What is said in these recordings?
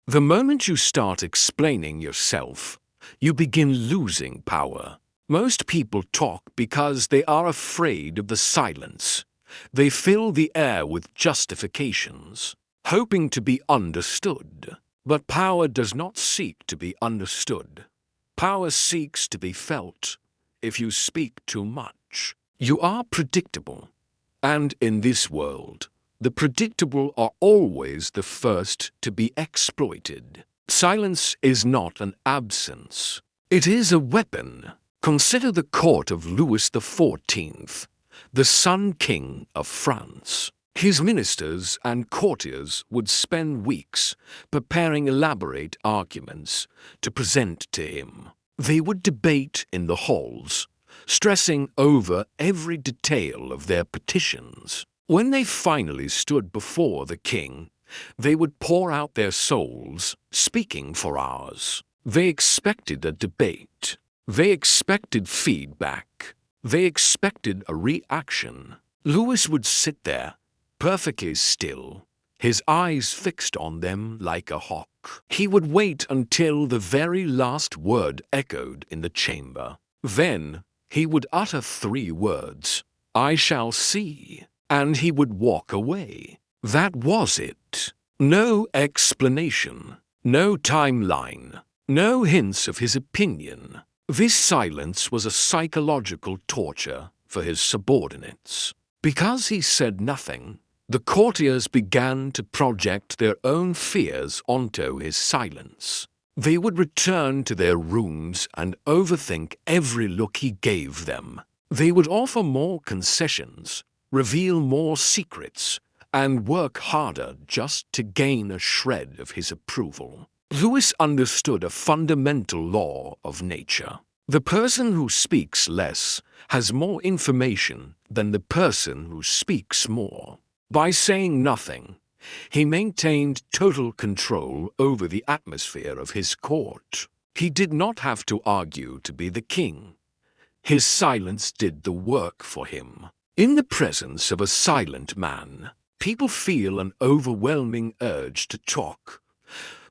The moment you start explaining yourself, you begin losing power. Most people talk because they are afraid of the silence. They fill the air with justifications, hoping to be understood. But power does not seek to be understood. Power seeks to be felt. If you speak too much, you are predictable. And in this world, the predictable are always the first to be exploited. Silence is not an absence. It is a weapon. Consider the court of Louis XIV, the Sun King of France. His ministers and courtiers would spend weeks preparing elaborate arguments to present to him. They would debate in the halls, stressing over every detail of their petitions. When they finally stood before the king, they would pour out their souls, speaking for hours. They expected a debate. They expected feedback. They expected a reaction. Louis would sit there, perfectly still, his eyes fixed on them like a hawk. He would wait until the very last word echoed in the chamber. Then he would utter 3 words, "I shall see," and he would walk away. That was it. No explanation, no timeline, no hints of his opinion. This silence was a psychological torture for his subordinates. Because he said nothing, the courtiers began to project their own fears onto his silence. They would return to their rooms and overthink every look he gave them. They would offer more concessions, reveal more secrets, and work harder just to gain a shred of his approval. Louis understood a fundamental law of nature. The person who speaks less has more information than the person who speaks more. By saying nothing, he maintained total control over the atmosphere of his court. He did not have to argue to be the king. His silence did the work for him. In the presence of a silent man, people feel an overwhelming urge to talk.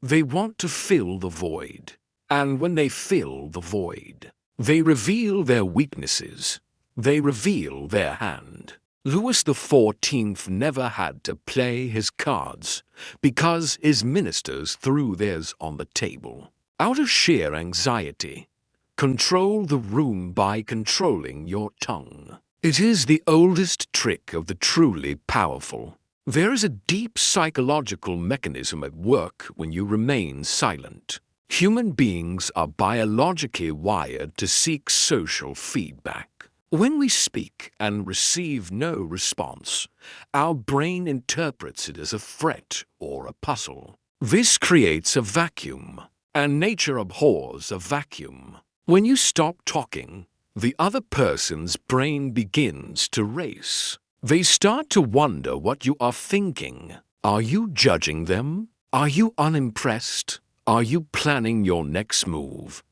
They want to fill the void. And when they fill the void, they reveal their weaknesses. They reveal their hand. Louis XIV never had to play his cards because his ministers threw theirs on the table. Out of sheer anxiety, control the room by controlling your tongue. It is the oldest trick of the truly powerful. There is a deep psychological mechanism at work when you remain silent. Human beings are biologically wired to seek social feedback. When we speak and receive no response, our brain interprets it as a threat or a puzzle. This creates a vacuum, and nature abhors a vacuum. When you stop talking, the other person's brain begins to race. They start to wonder what you are thinking. Are you judging them? Are you unimpressed? Are you planning your next move?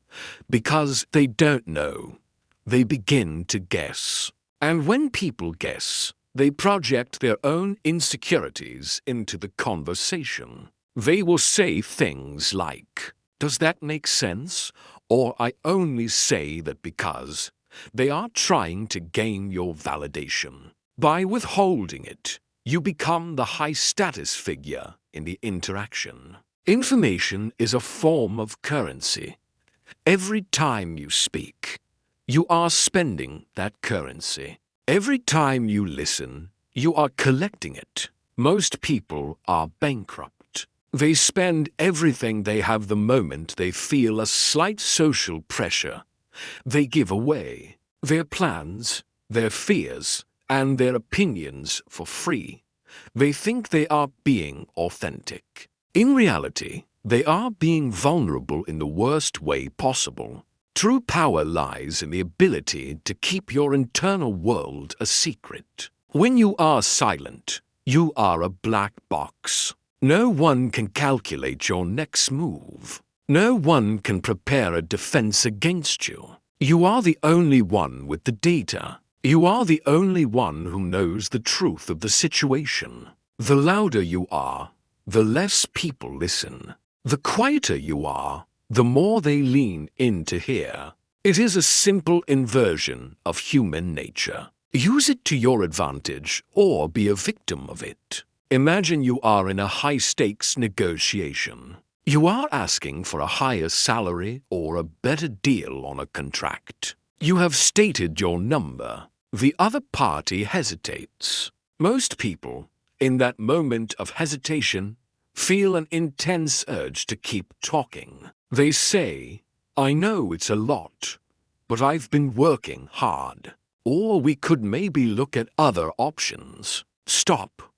Because they don't know. They begin to guess. And when people guess, they project their own insecurities into the conversation. They will say things like, "Does that make sense?" Or "I only say that because." They are trying to gain your validation. By withholding it, you become the high-status figure in the interaction. Information is a form of currency. Every time you speak, you are spending that currency. Every time you listen, you are collecting it. Most people are bankrupt. They spend everything they have the moment they feel a slight social pressure. They give away their plans, their fears, and their opinions for free. They think they are being authentic. In reality, they are being vulnerable in the worst way possible. True power lies in the ability to keep your internal world a secret. When you are silent, you are a black box. No one can calculate your next move. No one can prepare a defense against you. You are the only one with the data. You are the only one who knows the truth of the situation. The louder you are, the less people listen. The quieter you are, the more they lean in to hear. It is a simple inversion of human nature. Use it to your advantage or be a victim of it. Imagine you are in a high-stakes negotiation. You are asking for a higher salary or a better deal on a contract. You have stated your number. The other party hesitates. Most people, in that moment of hesitation, feel an intense urge to keep talking. They say, "I know it's a lot, but I've been working hard." Or we could maybe look at other options. Stop.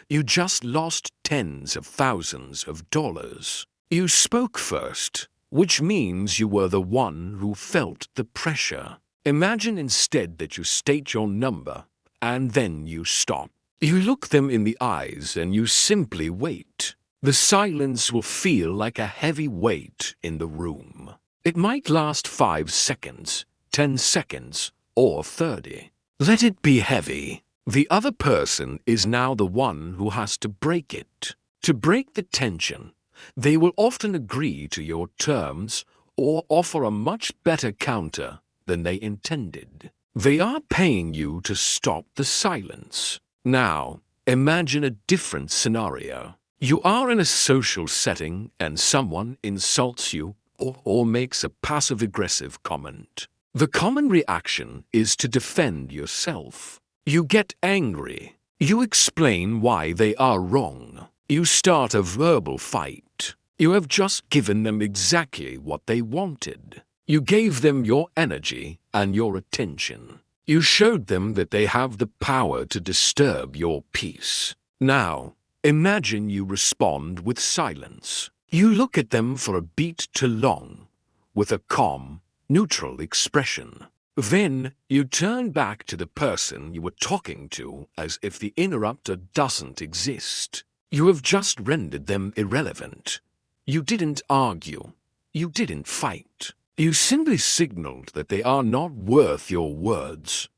You just lost tens of thousands of dollars. You spoke first, which means you were the one who felt the pressure. Imagine instead that you state your number and then you stop. You look them in the eyes and you simply wait. The silence will feel like a heavy weight in the room. It might last 5 seconds, 10 seconds, or 30. Let it be heavy. The other person is now the one who has to break it. To break the tension, they will often agree to your terms or offer a much better counter than they intended. They are paying you to stop the silence. Now, imagine a different scenario. You are in a social setting and someone insults you or makes a passive-aggressive comment. The common reaction is to defend yourself. You get angry. You explain why they are wrong. You start a verbal fight. You have just given them exactly what they wanted. You gave them your energy and your attention. You showed them that they have the power to disturb your peace. Now, imagine you respond with silence. You look at them for a beat too long, with a calm, neutral expression. Then you turn back to the person you were talking to as if the interrupter doesn't exist. You have just rendered them irrelevant. You didn't argue. You didn't fight. You simply signaled that they are not worth your words.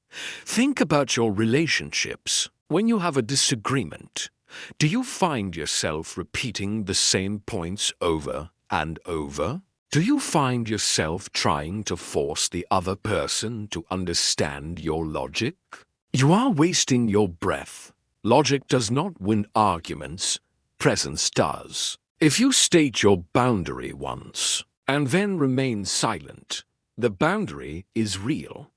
Think about your relationships. When you have a disagreement, do you find yourself repeating the same points over and over? Do you find yourself trying to force the other person to understand your logic? You are wasting your breath. Logic does not win arguments. Presence does. If you state your boundary once and then remain silent, the boundary is real.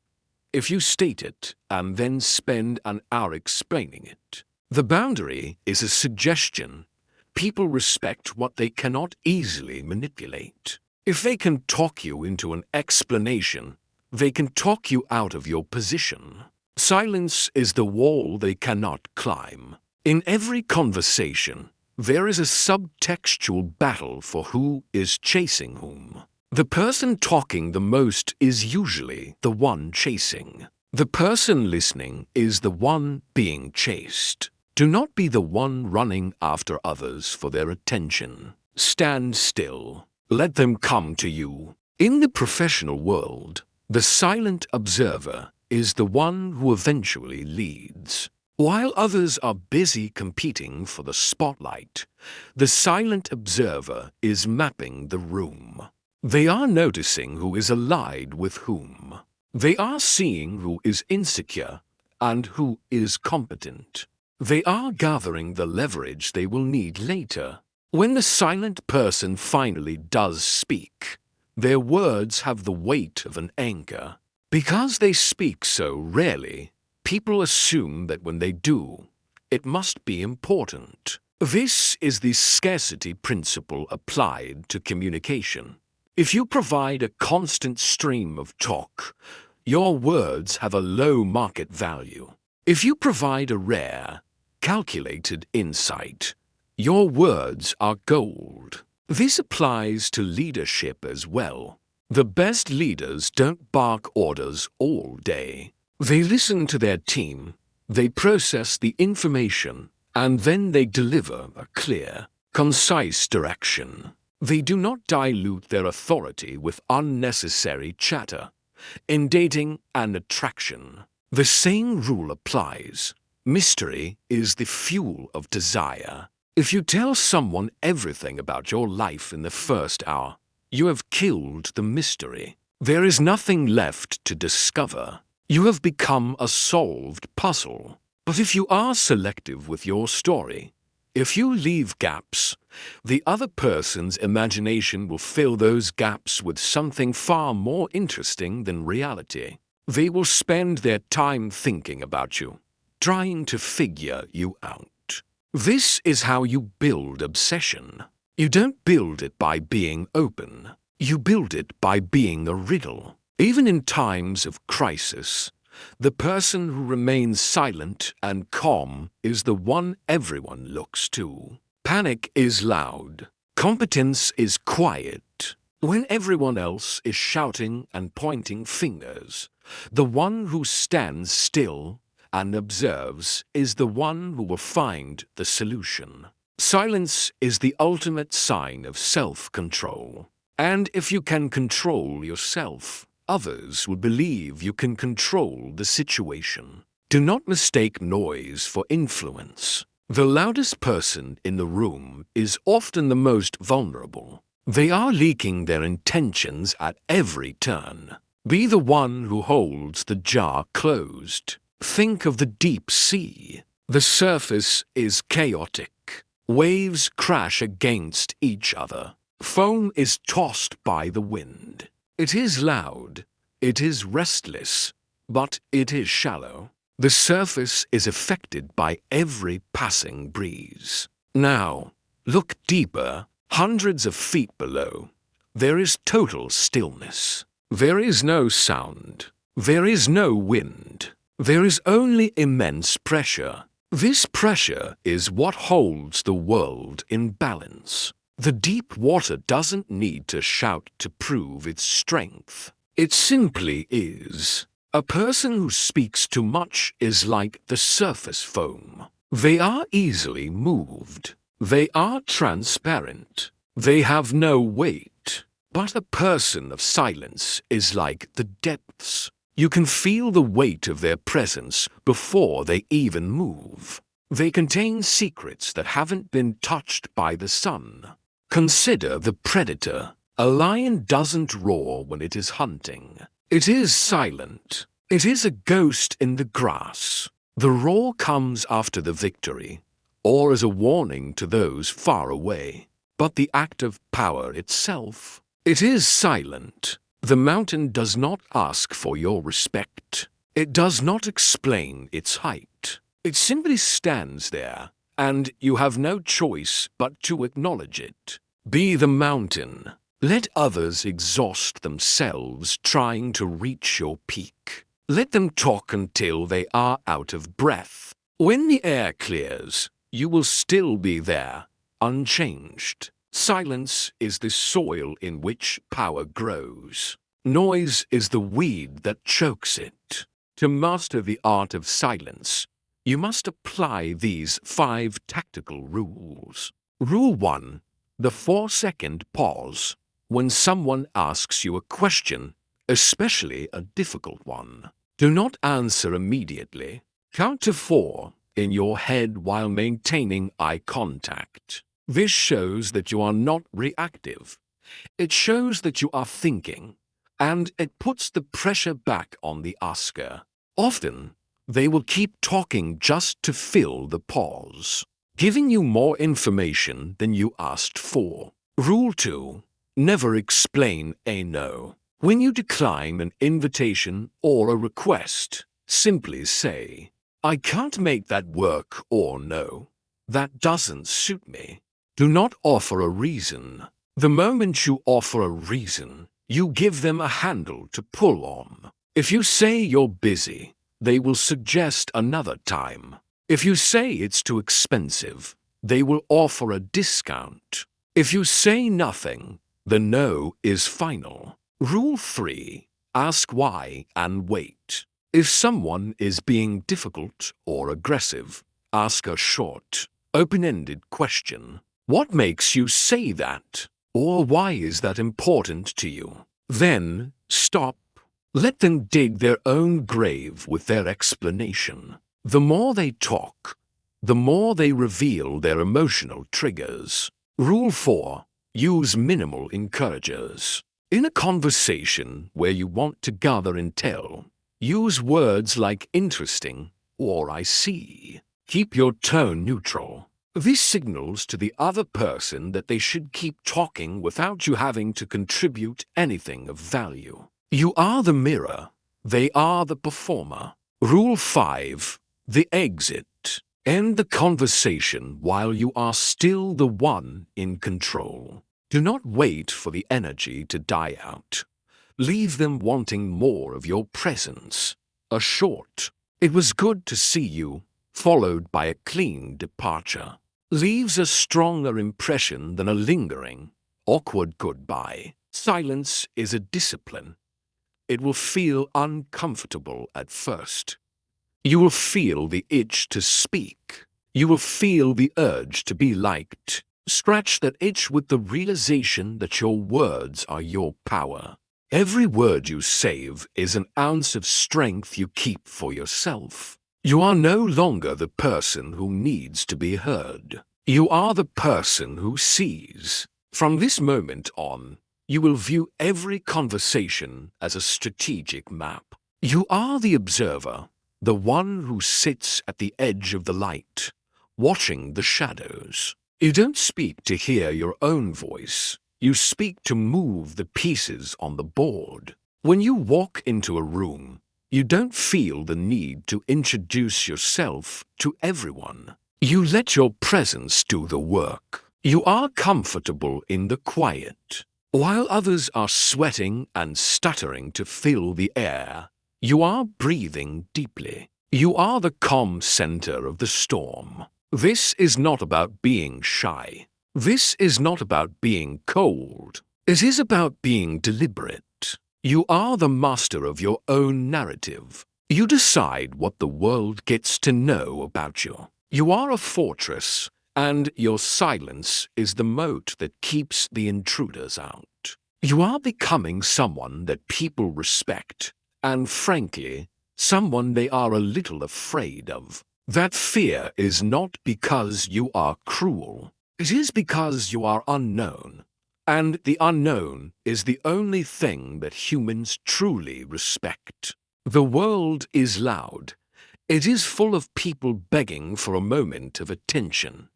If you state it and then spend an hour explaining it, the boundary is a suggestion. People respect what they cannot easily manipulate. If they can talk you into an explanation, they can talk you out of your position. Silence is the wall they cannot climb. In every conversation, there is a subtextual battle for who is chasing whom. The person talking the most is usually the one chasing. The person listening is the one being chased. Do not be the one running after others for their attention. Stand still. Let them come to you. In the professional world, the silent observer is the one who eventually leads. While others are busy competing for the spotlight, the silent observer is mapping the room. They are noticing who is allied with whom. They are seeing who is insecure and who is competent. They are gathering the leverage they will need later. When the silent person finally does speak, their words have the weight of an anchor. Because they speak so rarely, people assume that when they do, it must be important. This is the scarcity principle applied to communication. If you provide a constant stream of talk, your words have a low market value. If you provide a rare, calculated insight, your words are gold. This applies to leadership as well. The best leaders don't bark orders all day. They listen to their team, they process the information, and then they deliver a clear, concise direction. They do not dilute their authority with unnecessary chatter. In dating and attraction, the same rule applies. Mystery is the fuel of desire. If you tell someone everything about your life in the first hour, you have killed the mystery. There is nothing left to discover. You have become a solved puzzle. But if you are selective with your story, if you leave gaps, the other person's imagination will fill those gaps with something far more interesting than reality. They will spend their time thinking about you, trying to figure you out. This is how you build obsession. You don't build it by being open. You build it by being a riddle. Even in times of crisis, the person who remains silent and calm is the one everyone looks to. Panic is loud. Competence is quiet. When everyone else is shouting and pointing fingers, the one who stands still and observes is the one who will find the solution. Silence is the ultimate sign of self-control. And if you can control yourself, others will believe you can control the situation. Do not mistake noise for influence. The loudest person in the room is often the most vulnerable. They are leaking their intentions at every turn. Be the one who holds the jar closed. Think of the deep sea. The surface is chaotic. Waves crash against each other. Foam is tossed by the wind. It is loud. It is restless. But it is shallow. The surface is affected by every passing breeze. Now, look deeper, hundreds of feet below. There is total stillness. There is no sound. There is no wind. There is only immense pressure. This pressure is what holds the world in balance. The deep water doesn't need to shout to prove its strength. It simply is. A person who speaks too much is like the surface foam. They are easily moved. They are transparent. They have no weight. But a person of silence is like the depths. You can feel the weight of their presence before they even move. They contain secrets that haven't been touched by the sun. Consider the predator. A lion doesn't roar when it is hunting. It is silent. It is a ghost in the grass. The roar comes after the victory, or as a warning to those far away. But the act of power itself, it is silent. The mountain does not ask for your respect. It does not explain its height. It simply stands there, and you have no choice but to acknowledge it. Be the mountain. Let others exhaust themselves trying to reach your peak. Let them talk until they are out of breath. When the air clears, you will still be there, unchanged. Silence is the soil in which power grows. Noise is the weed that chokes it. To master the art of silence, you must apply these 5 tactical rules. Rule 1. The 4-second pause. When someone asks you a question, especially a difficult one, do not answer immediately. Count to 4 in your head while maintaining eye contact. This shows that you are not reactive. It shows that you are thinking, and it puts the pressure back on the asker. Often, they will keep talking just to fill the pause, giving you more information than you asked for. Rule 2. Never explain a no. When you decline an invitation or a request, simply say, "I can't make that work," or "No, that doesn't suit me." Do not offer a reason. The moment you offer a reason, you give them a handle to pull on. If you say you're busy, they will suggest another time. If you say it's too expensive, they will offer a discount. If you say nothing, the no is final. Rule 3. Ask why and wait. If someone is being difficult or aggressive, ask a short, open-ended question. What makes you say that? Or why is that important to you? Then, stop. Let them dig their own grave with their explanation. The more they talk, the more they reveal their emotional triggers. Rule 4. Use minimal encouragers. In a conversation where you want to gather intel, use words like interesting or I see. Keep your tone neutral. This signals to the other person that they should keep talking without you having to contribute anything of value. You are the mirror, they are the performer. Rule 5. The exit. End the conversation while you are still the one in control. Do not wait for the energy to die out. Leave them wanting more of your presence. A short, "It was good to see you," followed by a clean departure, leaves a stronger impression than a lingering, awkward goodbye. Silence is a discipline. It will feel uncomfortable at first. You will feel the itch to speak. You will feel the urge to be liked. Scratch that itch with the realization that your words are your power. Every word you save is an ounce of strength you keep for yourself. You are no longer the person who needs to be heard. You are the person who sees. From this moment on, you will view every conversation as a strategic map. You are the observer, the one who sits at the edge of the light, watching the shadows. You don't speak to hear your own voice. You speak to move the pieces on the board. When you walk into a room, you don't feel the need to introduce yourself to everyone. You let your presence do the work. You are comfortable in the quiet. While others are sweating and stuttering to fill the air, you are breathing deeply. You are the calm center of the storm. This is not about being shy. This is not about being cold. It is about being deliberate. You are the master of your own narrative. You decide what the world gets to know about you. You are a fortress, and your silence is the moat that keeps the intruders out. You are becoming someone that people respect, and frankly, someone they are a little afraid of. That fear is not because you are cruel. It is because you are unknown. And the unknown is the only thing that humans truly respect. The world is loud. It is full of people begging for a moment of attention.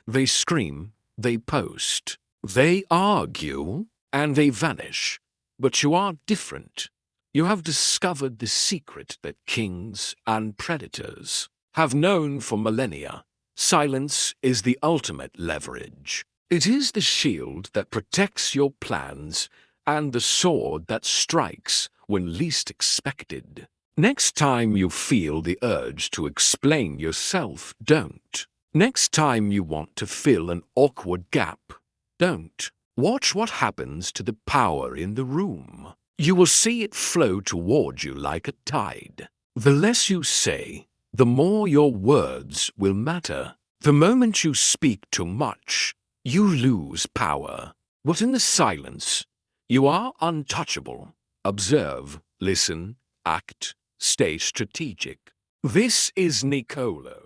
They scream, they post, they argue, and they vanish. But you are different. You have discovered the secret that kings and predators have known for millennia. Silence is the ultimate leverage. It is the shield that protects your plans and the sword that strikes when least expected. Next time you feel the urge to explain yourself, don't. Next time you want to fill an awkward gap, don't. Watch what happens to the power in the room. You will see it flow toward you like a tide. The less you say, the more your words will matter. The moment you speak too much, you lose power. But in the silence, you are untouchable. Observe, listen, act, stay strategic. This is Nicolo.